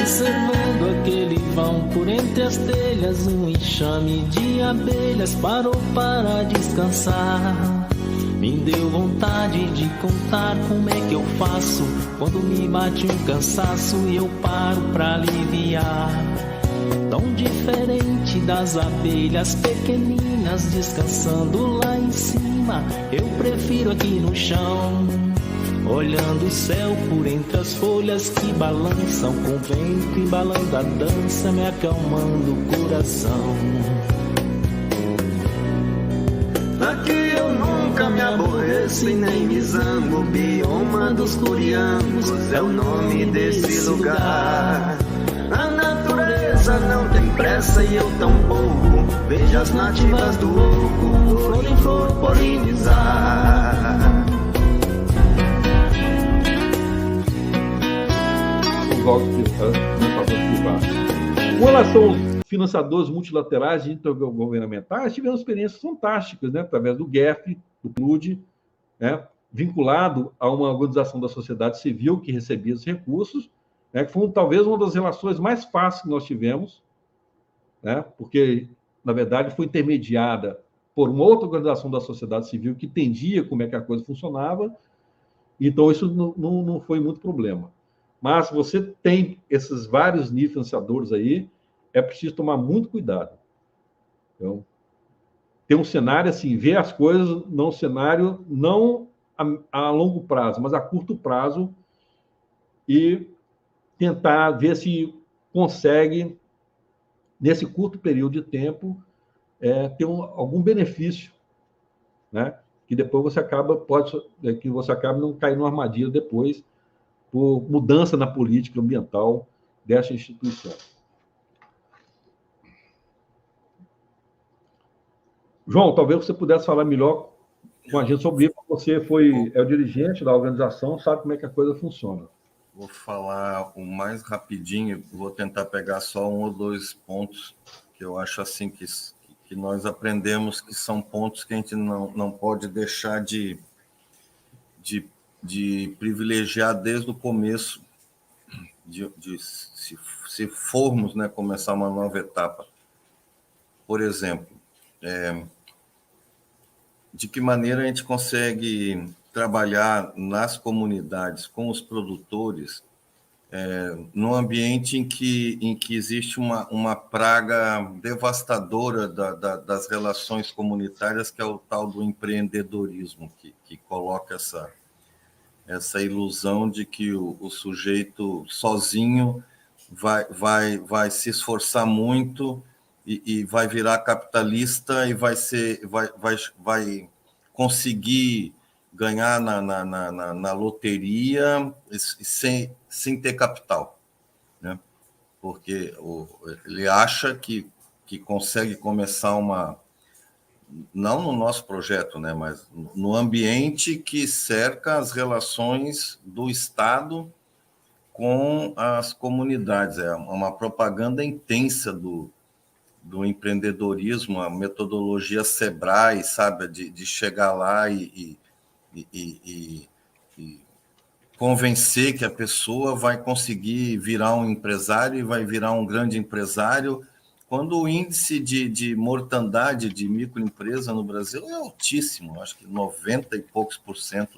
observando aquele vão por entre as telhas, um enxame de abelhas parou para descansar. Me deu vontade de contar como é que eu faço quando me bate um cansaço e eu paro pra aliviar. Tão diferente das abelhas pequeninas descansando lá em cima, eu prefiro aqui no chão, olhando o céu por entre as folhas que balançam, com o vento embalando a dança, me acalmando o coração. Aqui eu nunca me aborreço e nem me zango, o bioma dos curiangos é o nome desse lugar. A natureza não tem pressa e eu tão pouco, vejo as nativas do oco, flor em flor polinizar. Com relação aos financiadores multilaterais e intergovernamentais, tivemos experiências fantásticas, né? Através do GEF, do PNUD, né? Vinculado a uma organização da sociedade civil que recebia os recursos, né? Que foi talvez uma das relações mais fáceis que nós tivemos, né? Porque, na verdade, foi intermediada por uma outra organização da sociedade civil que entendia como é que a coisa funcionava, então isso não foi muito problema. Mas você tem esses vários níveis financiadores aí, é preciso tomar muito cuidado. Então, ter um cenário assim, ver as coisas num cenário não a longo prazo, mas a curto prazo, e tentar ver se consegue, nesse curto período de tempo, ter algum benefício, né? Que depois você acaba não cair numa armadilha depois por mudança na política ambiental dessa instituição. João, talvez você pudesse falar melhor com a gente sobre isso, você é o dirigente da organização, sabe como é que a coisa funciona. Vou falar o mais rapidinho, vou tentar pegar só um ou dois pontos que eu acho assim que nós aprendemos que são pontos que a gente não pode deixar de privilegiar desde o começo, se formos, né, começar uma nova etapa. Por exemplo, de que maneira a gente consegue trabalhar nas comunidades com os produtores num ambiente em que existe uma praga devastadora das relações comunitárias, que é o tal do empreendedorismo, que coloca essa ilusão de que o sujeito sozinho vai se esforçar muito e vai virar capitalista e vai conseguir ganhar na loteria sem ter capital, né? Porque ele acha que consegue começar não no nosso projeto, né, mas no ambiente que cerca as relações do Estado com as comunidades. É uma propaganda intensa do empreendedorismo, a metodologia Sebrae, sabe, de chegar lá e convencer que a pessoa vai conseguir virar um empresário e vai virar um grande empresário, quando o índice de mortandade de microempresa no Brasil é altíssimo, acho que 90 e poucos %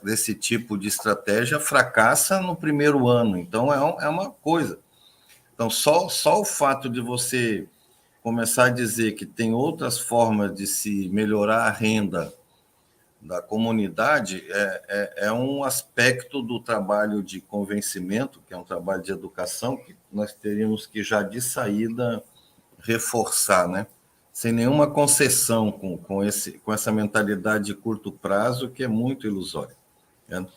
desse tipo de estratégia fracassa no primeiro ano. Então, é uma coisa. Então, só o fato de você começar a dizer que tem outras formas de se melhorar a renda da comunidade é um aspecto do trabalho de convencimento, que é um trabalho de educação, que nós teríamos que, já de saída, reforçar, né? Sem nenhuma concessão com essa mentalidade de curto prazo, que é muito ilusória, né?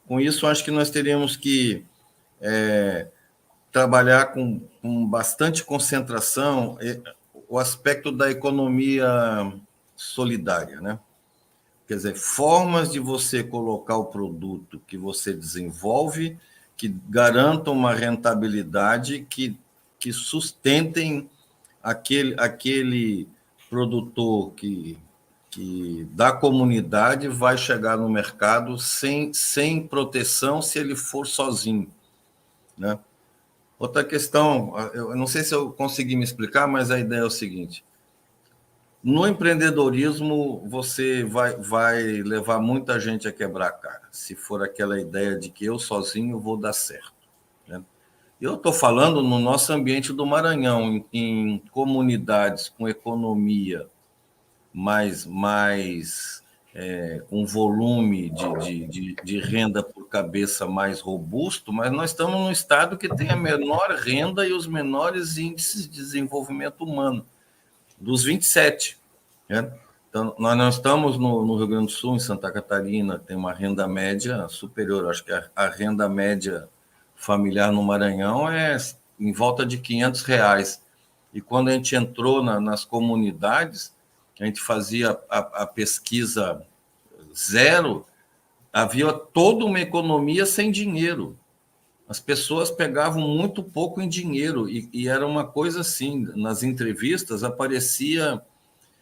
Com isso, acho que nós teríamos que trabalhar com bastante concentração o aspecto da economia solidária, né? Quer dizer, formas de você colocar o produto que você desenvolve que garantam uma rentabilidade, que sustentem aquele produtor que da comunidade vai chegar no mercado sem proteção se ele for sozinho. né? Outra questão, eu não sei se eu consegui me explicar, mas a ideia é o seguinte: no empreendedorismo, você vai levar muita gente a quebrar a cara, se for aquela ideia de que eu sozinho vou dar certo, né? Eu estou falando no nosso ambiente do Maranhão, em comunidades com economia mais um volume de renda por cabeça mais robusto, mas nós estamos num estado que tem a menor renda e os menores índices de desenvolvimento humano, dos 27. Né? Então, nós não estamos no Rio Grande do Sul, em Santa Catarina, tem uma renda média superior. Acho que a renda média familiar no Maranhão é em volta de R$ 500. E quando a gente entrou nas comunidades, a gente fazia a pesquisa zero, havia toda uma economia sem dinheiro. As pessoas pegavam muito pouco em dinheiro, e era uma coisa assim, nas entrevistas aparecia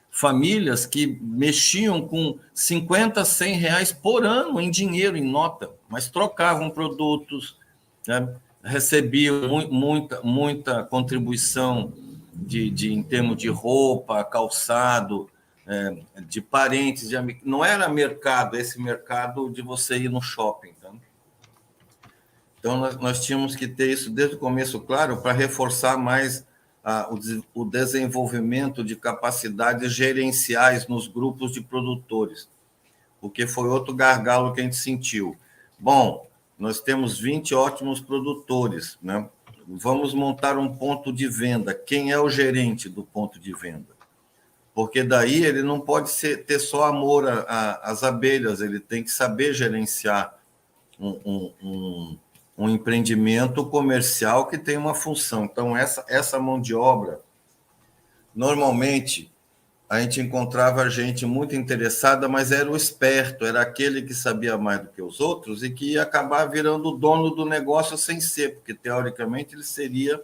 famílias que mexiam com 50, 100 reais por ano em dinheiro, em nota, mas trocavam produtos, né? Recebiam muita contribuição em termos de roupa, calçado, de parentes, de amigos. Não era mercado, esse mercado de você ir no shopping. Tá? Então, nós tínhamos que ter isso desde o começo, claro, para reforçar mais o desenvolvimento de capacidades gerenciais nos grupos de produtores, porque foi outro gargalo que a gente sentiu. Bom, nós temos 20 ótimos produtores, né? Vamos montar um ponto de venda. Quem é o gerente do ponto de venda? Porque daí ele não pode ter só amor às abelhas, ele tem que saber gerenciar um empreendimento comercial que tem uma função. Então, essa mão de obra, normalmente, a gente encontrava gente muito interessada, mas era o esperto, era aquele que sabia mais do que os outros e que ia acabar virando o dono do negócio sem ser, porque, teoricamente, ele seria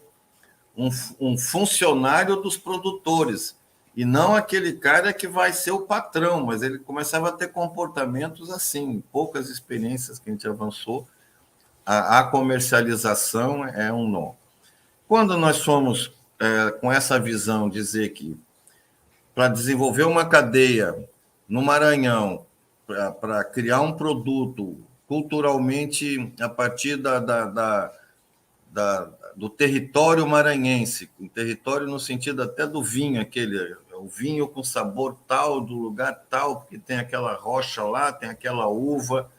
um funcionário dos produtores, e não aquele cara que vai ser o patrão, mas ele começava a ter comportamentos assim, poucas experiências que a gente avançou, a comercialização é um nó. Quando nós fomos com essa visão dizer que para desenvolver uma cadeia no Maranhão, para criar um produto culturalmente a partir do território maranhense, um território no sentido até do vinho, o vinho com sabor tal, do lugar tal, porque tem aquela rocha lá, tem aquela uva,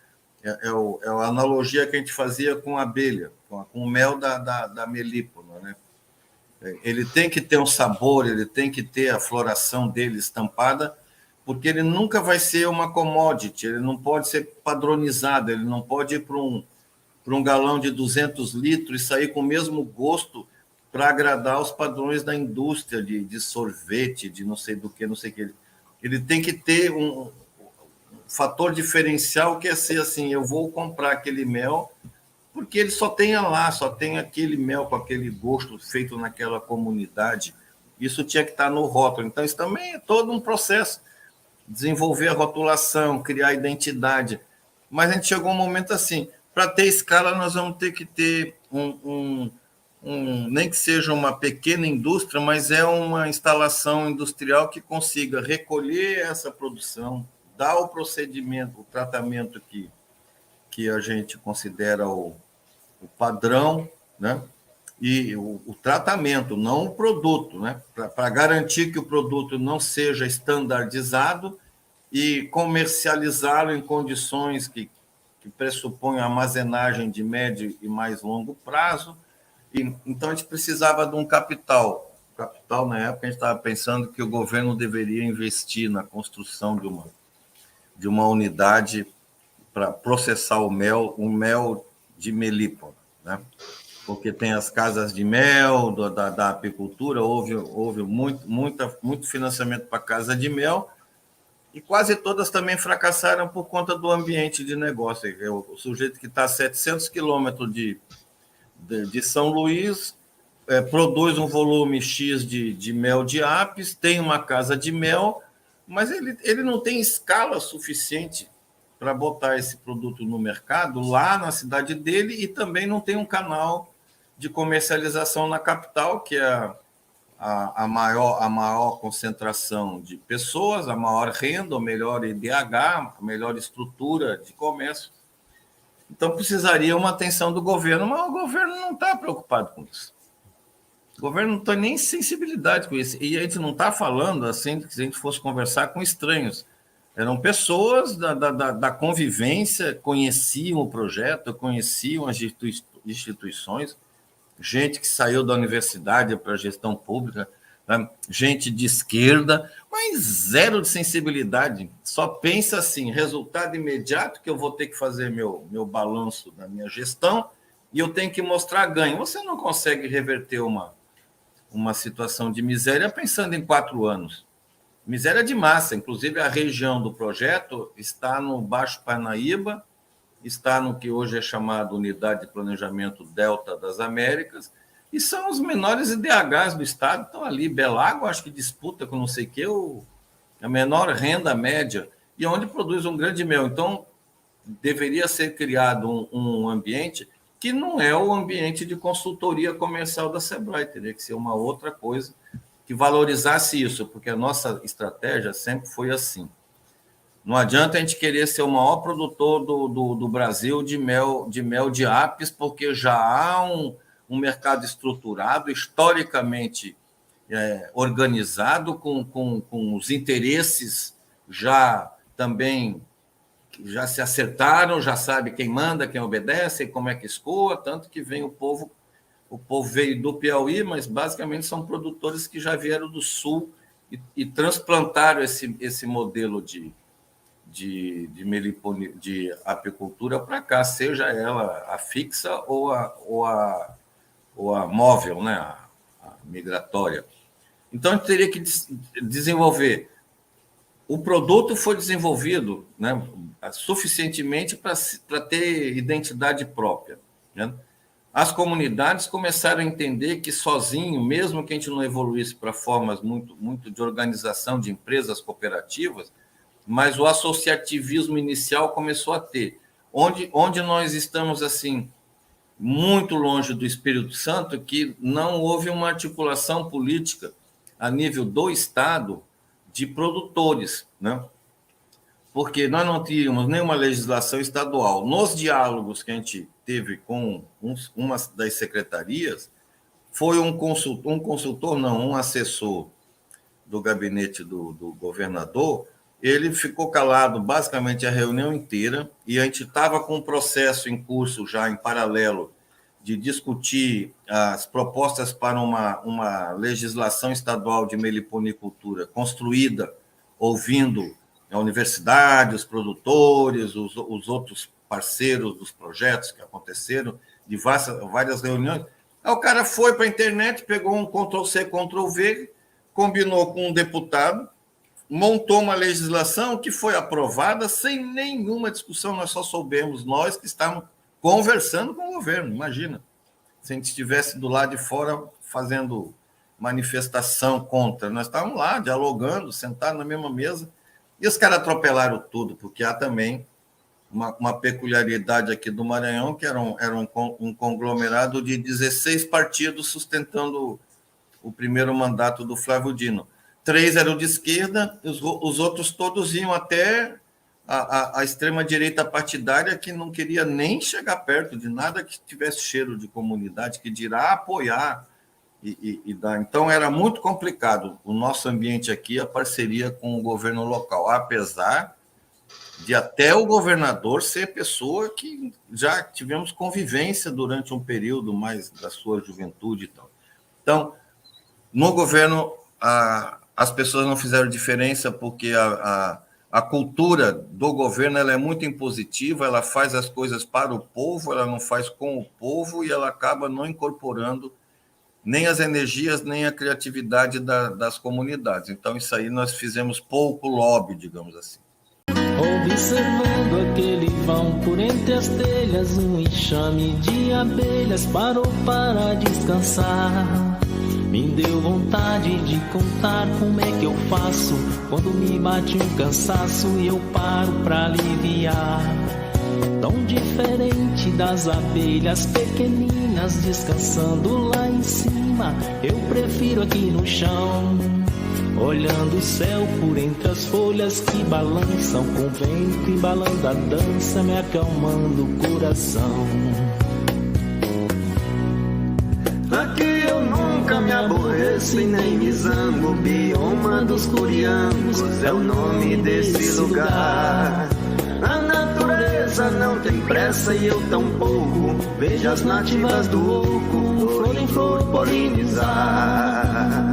é a analogia que a gente fazia com a abelha, com o mel da melípona, né? Ele tem que ter um sabor, ele tem que ter a floração dele estampada, porque ele nunca vai ser uma commodity, ele não pode ser padronizado, ele não pode ir para um galão de 200 litros e sair com o mesmo gosto para agradar os padrões da indústria de sorvete, de não sei do que, não sei o que. Ele tem que ter um fator diferencial que é ser assim, eu vou comprar aquele mel porque ele só tem lá, só tem aquele mel com aquele gosto feito naquela comunidade. Isso tinha que estar no rótulo. Então, isso também é todo um processo. Desenvolver a rotulação, criar identidade. Mas a gente chegou a um momento assim, para ter escala, nós vamos ter que ter nem que seja uma pequena indústria, mas é uma instalação industrial que consiga recolher essa produção, dar o procedimento, o tratamento que a gente considera o padrão, né? E o tratamento, não o produto, né? Para garantir que o produto não seja estandardizado e comercializá-lo em condições que pressupõem armazenagem de médio e mais longo prazo. Então, a gente precisava de um capital. Capital, na época, a gente estava pensando que o governo deveria investir na construção de uma unidade para processar o mel de melípona, né? Porque tem as casas de mel da apicultura, houve muito financiamento para casa de mel, e quase todas também fracassaram por conta do ambiente de negócio. O sujeito que está a 700 quilômetros de São Luís produz um volume X de mel de apis, tem uma casa de mel, mas ele não tem escala suficiente para botar esse produto no mercado lá na cidade dele, e também não tem um canal de comercialização na capital, que é a maior concentração de pessoas, a maior renda, o melhor IDH, a melhor estrutura de comércio. Então, precisaria uma atenção do governo, mas o governo não está preocupado com isso. O governo não tem nem sensibilidade com isso. E a gente não está falando assim, que se a gente fosse conversar com estranhos. Eram pessoas da convivência, conheciam o projeto, conheciam as instituições, gente que saiu da universidade para a gestão pública, né? Gente de esquerda, mas zero de sensibilidade. Só pensa assim, resultado imediato, que eu vou ter que fazer meu balanço da minha gestão e eu tenho que mostrar ganho. Você não consegue reverter uma situação de miséria pensando em 4 anos. Miséria de massa, inclusive a região do projeto está no Baixo Parnaíba, está no que hoje é chamado Unidade de Planejamento Delta das Américas, e são os menores IDHs do estado, estão ali. Belágua, acho que disputa com não sei o que, a menor renda média, e onde produz um grande mel. Então, deveria ser criado um ambiente que não é o ambiente de consultoria comercial da Sebrae, teria que ser uma outra coisa, que valorizasse isso, porque a nossa estratégia sempre foi assim. Não adianta a gente querer ser o maior produtor do Brasil de mel de apis, porque já há um mercado estruturado, historicamente organizado, com os interesses já se acertaram, já sabe quem manda, quem obedece, como é que escoa, tanto que vem o povo veio do Piauí, mas basicamente são produtores que já vieram do Sul e transplantaram esse modelo de apicultura para cá, seja ela a fixa ou a móvel, né? a migratória. Então, a gente teria que desenvolver. O produto foi desenvolvido, né, suficientemente para ter identidade própria, né? As comunidades começaram a entender que sozinho, mesmo que a gente não evoluísse para formas muito de organização de empresas cooperativas, mas o associativismo inicial começou a ter. Onde nós estamos assim muito longe do Espírito Santo, que não houve uma articulação política a nível do Estado de produtores, né? Porque nós não tínhamos nenhuma legislação estadual. Nos diálogos que a gente teve com uma das secretarias, foi um assessor do gabinete do governador, ele ficou calado basicamente a reunião inteira, e a gente estava com um processo em curso já em paralelo de discutir as propostas para uma legislação estadual de meliponicultura construída ouvindo a universidade, os produtores, os outros parceiros dos projetos que aconteceram, de várias reuniões. Aí o cara foi para a internet, pegou um Ctrl-C, Ctrl-V, combinou com um deputado, montou uma legislação que foi aprovada sem nenhuma discussão. Nós só soubemos, nós que estávamos conversando com o governo, imagina. Se a gente estivesse do lado de fora fazendo manifestação contra, nós estávamos lá dialogando, sentados na mesma mesa, e os caras atropelaram tudo, porque há também uma peculiaridade aqui do Maranhão, que era um conglomerado de 16 partidos sustentando o primeiro mandato do Flávio Dino. 3 eram de esquerda, os outros todos iam até a extrema-direita partidária, que não queria nem chegar perto de nada que tivesse cheiro de comunidade, que dirá apoiar e dar. Então, era muito complicado o nosso ambiente aqui, a parceria com o governo local, apesar de até o governador ser pessoa que já tivemos convivência durante um período mais da sua juventude e tal. Então, no governo, as pessoas não fizeram diferença, porque a cultura do governo ela é muito impositiva, ela faz as coisas para o povo, ela não faz com o povo, e ela acaba não incorporando nem as energias, nem a criatividade das comunidades. Então, isso aí nós fizemos pouco lobby, digamos assim. Observando aquele vão por entre as telhas, um enxame de abelhas parou para descansar. Me deu vontade de contar como é que eu faço quando me bate um cansaço e eu paro pra aliviar. tão diferente das abelhas pequeninas descansando lá em cima. Eu prefiro aqui no chão, olhando o céu por entre as folhas que balançam, com o vento embalando a dança, me acalmando o coração. Aqui eu nunca me aborreço e nem me zango. Bioma dos Curiangos é o nome desse lugar. A natureza não tem pressa e eu tampouco. Vejo as nativas do oco, flor em flor polinizar.